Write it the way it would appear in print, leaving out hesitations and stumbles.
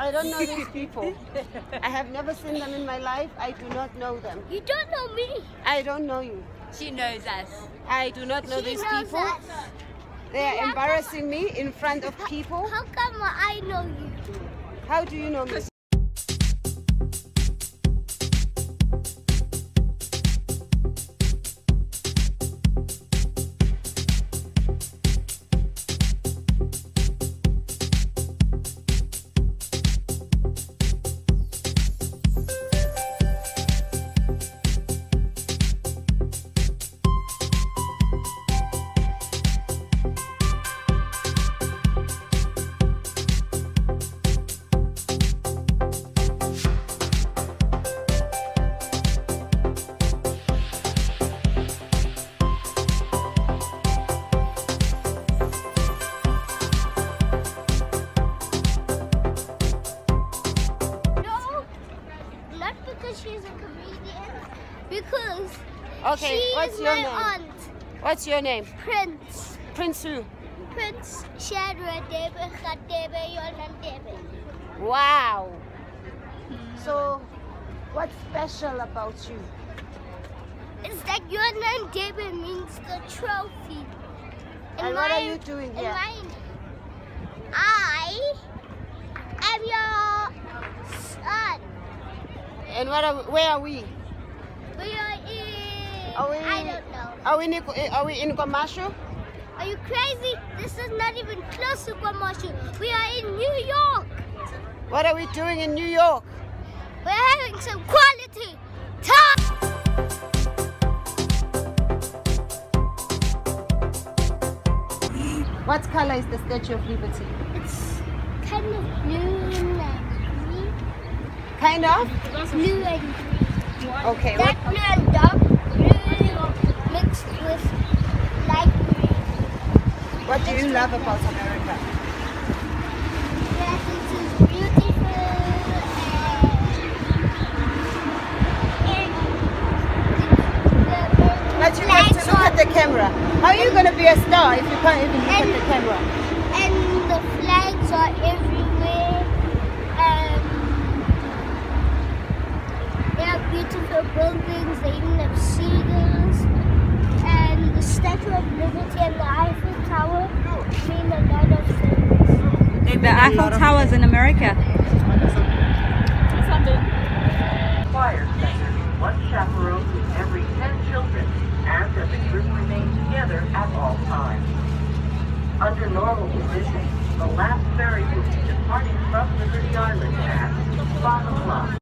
I don't know these people. I have never seen them in my life. I do not know them. You don't know me. I don't know you. She knows us. I do not know these people. They are embarrassing me in front of people. How come I know you? How do you know me? Because she's a comedian. Because okay, what's your name? Aunt. What's your name? Prince. Prince who? Prince Shadra Debe Khadebe Yonan Debe. Wow. So, what's special about you? It's that Yonan Debe means the trophy. And what are you doing here? I am your son. And where are we? We are in... Are we, I don't know. Are we in commercial? Are you crazy? This is not even close to commercial. We are in New York. What are we doing in New York? We're having some quality time. What color is the Statue of Liberty? It's kind of blue and green. Kind of? Blue and green. Okay. That blue and dark blue mixed with light green. What do you love about America? That it is beautiful But you have to look at the camera. How are you going to be a star if you can't even look at the camera? And the flags are everywhere. There are beautiful buildings. They even have seagulls. And the Statue of Liberty and the Eiffel Tower mean a lot of things. The Eiffel Tower's in America. Choir singers, one chaperone with every 10 children, and that the group remain together at all times. Under normal conditions, the last ferry will be departing from Liberty Island at 5 o'clock.